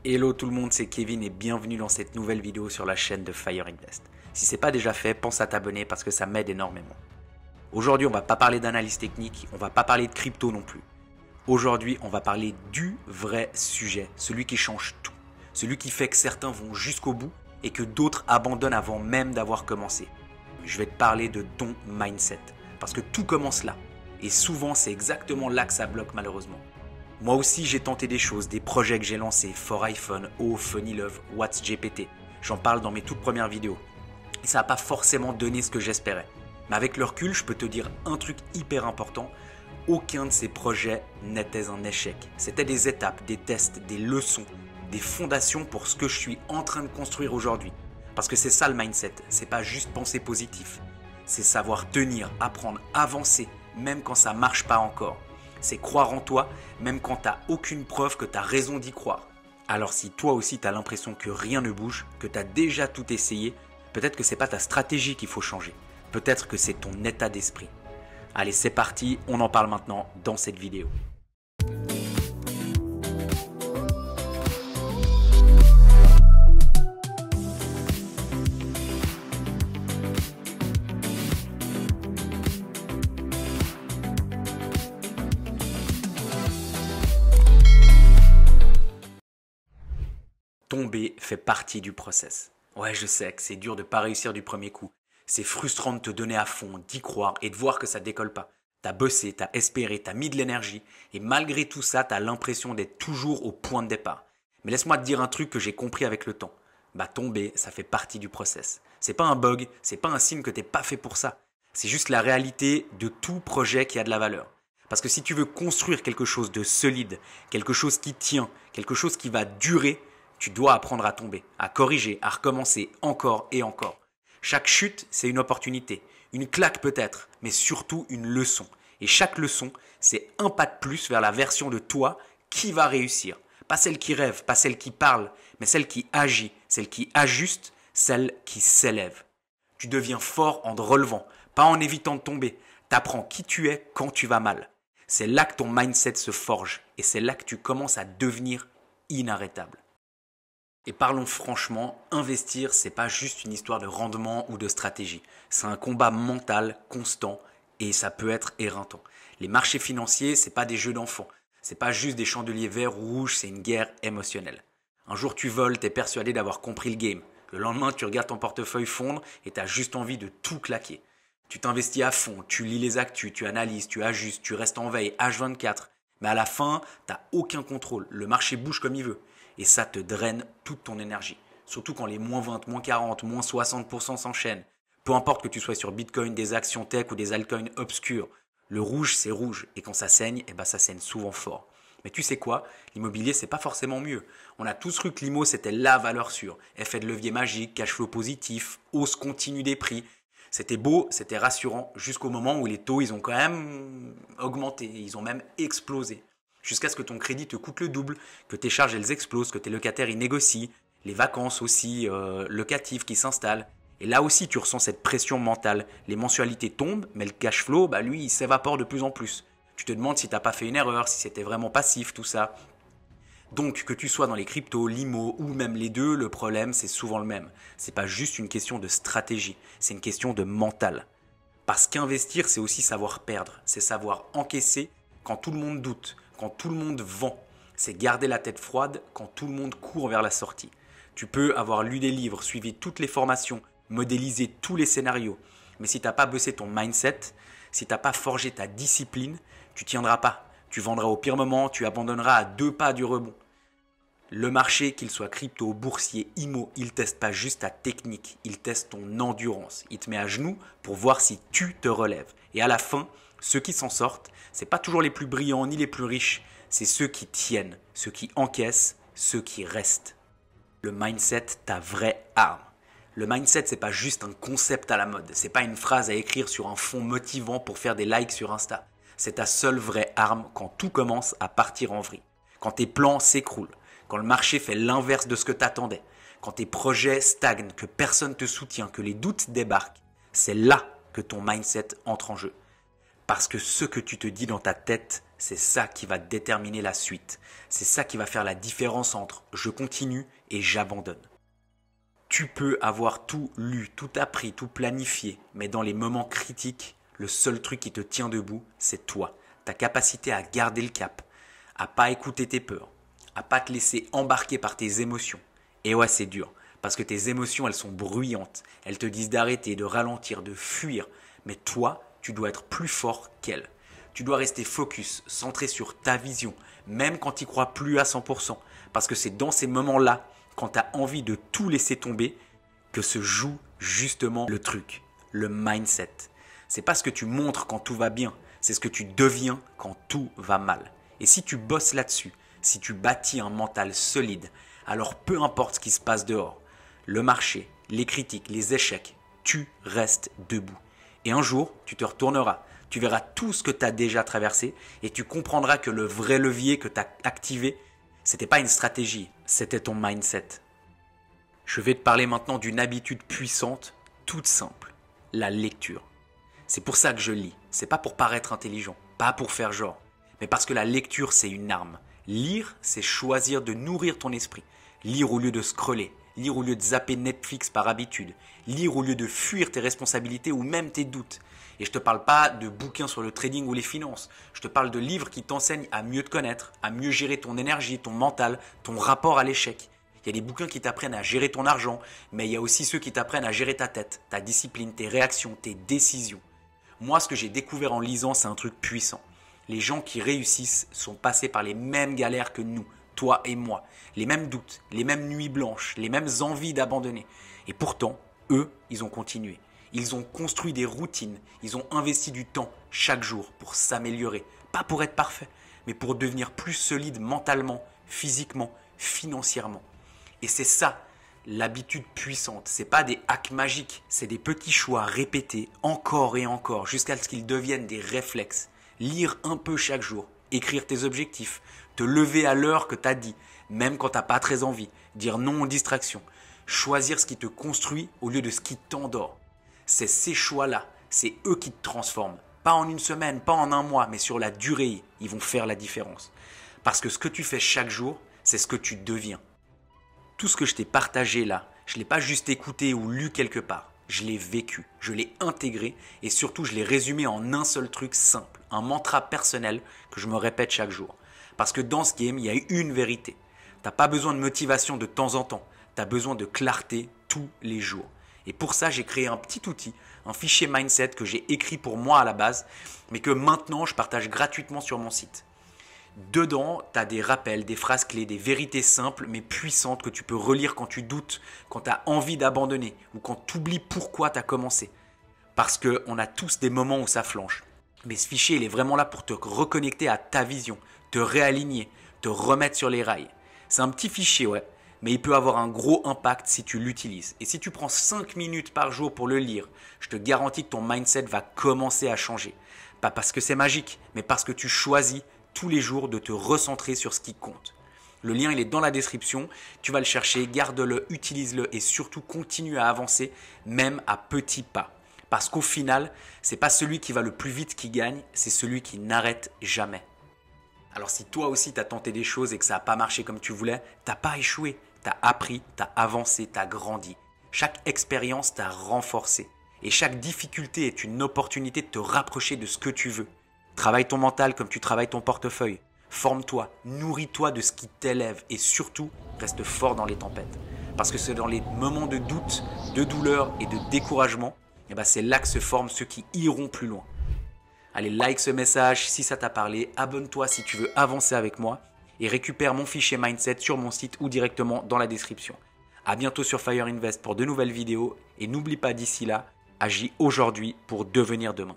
Hello tout le monde, c'est Kevin et bienvenue dans cette nouvelle vidéo sur la chaîne de Fire Invest. Si ce n'est pas déjà fait, pense à t'abonner parce que ça m'aide énormément. Aujourd'hui, on va pas parler d'analyse technique, on va pas parler de crypto non plus. Aujourd'hui, on va parler du vrai sujet, celui qui change tout. Celui qui fait que certains vont jusqu'au bout et que d'autres abandonnent avant même d'avoir commencé. Je vais te parler de ton mindset parce que tout commence là. Et souvent, c'est exactement là que ça bloque malheureusement. Moi aussi, j'ai tenté des choses, des projets que j'ai lancés, For iPhone, Oh, Funny Love, What's GPT. J'en parle dans mes toutes premières vidéos. Et ça n'a pas forcément donné ce que j'espérais. Mais avec le recul, je peux te dire un truc hyper important. Aucun de ces projets n'était un échec. C'était des étapes, des tests, des leçons, des fondations pour ce que je suis en train de construire aujourd'hui. Parce que c'est ça le mindset, c'est pas juste penser positif. C'est savoir tenir, apprendre, avancer, même quand ça marche pas encore. C'est croire en toi, même quand tu n'as aucune preuve que tu as raison d'y croire. Alors si toi aussi tu as l'impression que rien ne bouge, que tu as déjà tout essayé, peut-être que ce n'est pas ta stratégie qu'il faut changer. Peut-être que c'est ton état d'esprit. Allez, c'est parti, on en parle maintenant dans cette vidéo. Tomber fait partie du process. Ouais, je sais que c'est dur de ne pas réussir du premier coup. C'est frustrant de te donner à fond, d'y croire et de voir que ça décolle pas. T'as bossé, t'as espéré, t'as mis de l'énergie et malgré tout ça, t'as l'impression d'être toujours au point de départ. Mais laisse-moi te dire un truc que j'ai compris avec le temps. Tomber, ça fait partie du process. C'est pas un bug, c'est pas un signe que t'es pas fait pour ça. C'est juste la réalité de tout projet qui a de la valeur. Parce que si tu veux construire quelque chose de solide, quelque chose qui tient, quelque chose qui va durer, tu dois apprendre à tomber, à corriger, à recommencer encore et encore. Chaque chute, c'est une opportunité, une claque peut-être, mais surtout une leçon. Et chaque leçon, c'est un pas de plus vers la version de toi qui va réussir. Pas celle qui rêve, pas celle qui parle, mais celle qui agit, celle qui ajuste, celle qui s'élève. Tu deviens fort en te relevant, pas en évitant de tomber. T'apprends qui tu es quand tu vas mal. C'est là que ton mindset se forge et c'est là que tu commences à devenir inarrêtable. Et parlons franchement, investir, c'est pas juste une histoire de rendement ou de stratégie. C'est un combat mental constant et ça peut être éreintant. Les marchés financiers, c'est pas des jeux d'enfants. C'est pas juste des chandeliers verts ou rouges, c'est une guerre émotionnelle. Un jour tu voles, t'es persuadé d'avoir compris le game. Le lendemain, tu regardes ton portefeuille fondre et t'as juste envie de tout claquer. Tu t'investis à fond, tu lis les actus, tu analyses, tu ajustes, tu restes en veille H24. Mais à la fin, t'as aucun contrôle. Le marché bouge comme il veut. Et ça te draine toute ton énergie. Surtout quand les moins 20, moins 40, moins 60% s'enchaînent. Peu importe que tu sois sur Bitcoin, des actions tech ou des altcoins obscurs. Le rouge, c'est rouge. Et quand ça saigne, ça saigne souvent fort. Mais tu sais quoi? L'immobilier, c'est pas forcément mieux. On a tous cru que l'IMO, c'était la valeur sûre. Effet de levier magique, cash flow positif, hausse continue des prix. C'était beau, c'était rassurant, jusqu'au moment où les taux, ils ont quand même augmenté. Ils ont même explosé. Jusqu'à ce que ton crédit te coûte le double, que tes charges elles explosent, que tes locataires ils négocient, les vacances aussi locatives qui s'installent. Et là aussi tu ressens cette pression mentale. Les mensualités tombent, mais le cash flow, lui il s'évapore de plus en plus. Tu te demandes si tu n'as pas fait une erreur, si c'était vraiment passif tout ça. Donc que tu sois dans les cryptos, l'IMO ou même les deux, le problème c'est souvent le même. C'est pas juste une question de stratégie, c'est une question de mental. Parce qu'investir c'est aussi savoir perdre, c'est savoir encaisser quand tout le monde doute. Quand tout le monde vend, c'est garder la tête froide quand tout le monde court vers la sortie. Tu peux avoir lu des livres, suivi toutes les formations, modélisé tous les scénarios. Mais si tu n'as pas bossé ton mindset, si tu n'as pas forgé ta discipline, tu ne tiendras pas. Tu vendras au pire moment, tu abandonneras à 2 pas du rebond. Le marché, qu'il soit crypto, boursier, IMO, il ne teste pas juste ta technique, il teste ton endurance. Il te met à genoux pour voir si tu te relèves. Et à la fin, ceux qui s'en sortent, ce n'est pas toujours les plus brillants ni les plus riches, c'est ceux qui tiennent, ceux qui encaissent, ceux qui restent. Le mindset, ta vraie arme. Le mindset, c'est pas juste un concept à la mode, c'est pas une phrase à écrire sur un fond motivant pour faire des likes sur Insta. C'est ta seule vraie arme quand tout commence à partir en vrille. Quand tes plans s'écroulent, quand le marché fait l'inverse de ce que t'attendais, quand tes projets stagnent, que personne te soutient, que les doutes débarquent, c'est là que ton mindset entre en jeu. Parce que ce que tu te dis dans ta tête c'est ça qui va déterminer la suite. C'est ça qui va faire la différence entre je continue et j'abandonne. Tu peux avoir tout lu, tout appris, tout planifié, mais dans les moments critiques, le seul truc qui te tient debout, c'est toi. Ta capacité à garder le cap, à pas écouter tes peurs, à pas te laisser embarquer par tes émotions. Et ouais, c'est dur, parce que tes émotions, elles sont bruyantes. Elles te disent d'arrêter, de ralentir, de fuir. Mais toi, tu dois être plus fort qu'elles. Tu dois rester focus, centré sur ta vision, même quand tu n'y crois plus à 100%. Parce que c'est dans ces moments-là, quand tu as envie de tout laisser tomber, que se joue justement le truc, le mindset. C'est pas ce que tu montres quand tout va bien, c'est ce que tu deviens quand tout va mal. Et si tu bosses là-dessus, si tu bâtis un mental solide, alors peu importe ce qui se passe dehors, le marché, les critiques, les échecs, tu restes debout. Et un jour, tu te retourneras, tu verras tout ce que tu as déjà traversé et tu comprendras que le vrai levier que tu as activé, c'était pas une stratégie, c'était ton mindset. Je vais te parler maintenant d'une habitude puissante, toute simple, la lecture. C'est pour ça que je lis, c'est pas pour paraître intelligent, pas pour faire genre, mais parce que la lecture c'est une arme. Lire, c'est choisir de nourrir ton esprit. Lire au lieu de scroller, lire au lieu de zapper Netflix par habitude, lire au lieu de fuir tes responsabilités ou même tes doutes. Et je ne te parle pas de bouquins sur le trading ou les finances, je te parle de livres qui t'enseignent à mieux te connaître, à mieux gérer ton énergie, ton mental, ton rapport à l'échec. Il y a des bouquins qui t'apprennent à gérer ton argent, mais il y a aussi ceux qui t'apprennent à gérer ta tête, ta discipline, tes réactions, tes décisions. Moi, ce que j'ai découvert en lisant, c'est un truc puissant. Les gens qui réussissent sont passés par les mêmes galères que nous, toi et moi. Les mêmes doutes, les mêmes nuits blanches, les mêmes envies d'abandonner. Et pourtant, eux, ils ont continué. Ils ont construit des routines, ils ont investi du temps chaque jour pour s'améliorer. Pas pour être parfait, mais pour devenir plus solide mentalement, physiquement, financièrement. Et c'est ça, l'habitude puissante. Ce n'est pas des hacks magiques, c'est des petits choix répétés encore et encore jusqu'à ce qu'ils deviennent des réflexes. Lire un peu chaque jour, écrire tes objectifs, te lever à l'heure que tu as dit, même quand tu n'as pas très envie, dire non aux distractions, choisir ce qui te construit au lieu de ce qui t'endort. C'est ces choix-là, c'est eux qui te transforment. Pas en une semaine, pas en un mois, mais sur la durée, ils vont faire la différence. Parce que ce que tu fais chaque jour, c'est ce que tu deviens. Tout ce que je t'ai partagé là, je ne l'ai pas juste écouté ou lu quelque part. Je l'ai vécu, je l'ai intégré et surtout je l'ai résumé en un seul truc simple, un mantra personnel que je me répète chaque jour. Parce que dans ce game, il y a une vérité. Tu n'as pas besoin de motivation de temps en temps, tu as besoin de clarté tous les jours. Et pour ça, j'ai créé un petit outil, un fichier mindset que j'ai écrit pour moi à la base, mais que maintenant je partage gratuitement sur mon site. Dedans, tu as des rappels, des phrases clés, des vérités simples mais puissantes que tu peux relire quand tu doutes, quand tu as envie d'abandonner ou quand tu oublies pourquoi tu as commencé. Parce qu'on a tous des moments où ça flanche. Mais ce fichier, il est vraiment là pour te reconnecter à ta vision, te réaligner, te remettre sur les rails. C'est un petit fichier, ouais, mais il peut avoir un gros impact si tu l'utilises. Et si tu prends 5 minutes par jour pour le lire, je te garantis que ton mindset va commencer à changer. Pas parce que c'est magique, mais parce que tu choisis tous les jours de te recentrer sur ce qui compte. Le lien, il est dans la description. Tu vas le chercher, garde-le, utilise-le et surtout continue à avancer, même à petits pas. Parce qu'au final, ce n'est pas celui qui va le plus vite qui gagne, c'est celui qui n'arrête jamais. Alors si toi aussi tu as tenté des choses et que ça n'a pas marché comme tu voulais, tu n'as pas échoué. Tu as appris, tu as avancé, tu as grandi. Chaque expérience t'a renforcé. Et chaque difficulté est une opportunité de te rapprocher de ce que tu veux. Travaille ton mental comme tu travailles ton portefeuille. Forme-toi, nourris-toi de ce qui t'élève et surtout, reste fort dans les tempêtes. Parce que c'est dans les moments de doute, de douleur et de découragement, c'est là que se forment ceux qui iront plus loin. Allez, like ce message si ça t'a parlé, abonne-toi si tu veux avancer avec moi et récupère mon fichier Mindset sur mon site ou directement dans la description. A bientôt sur Fire Invest pour de nouvelles vidéos et n'oublie pas d'ici là, agis aujourd'hui pour devenir demain.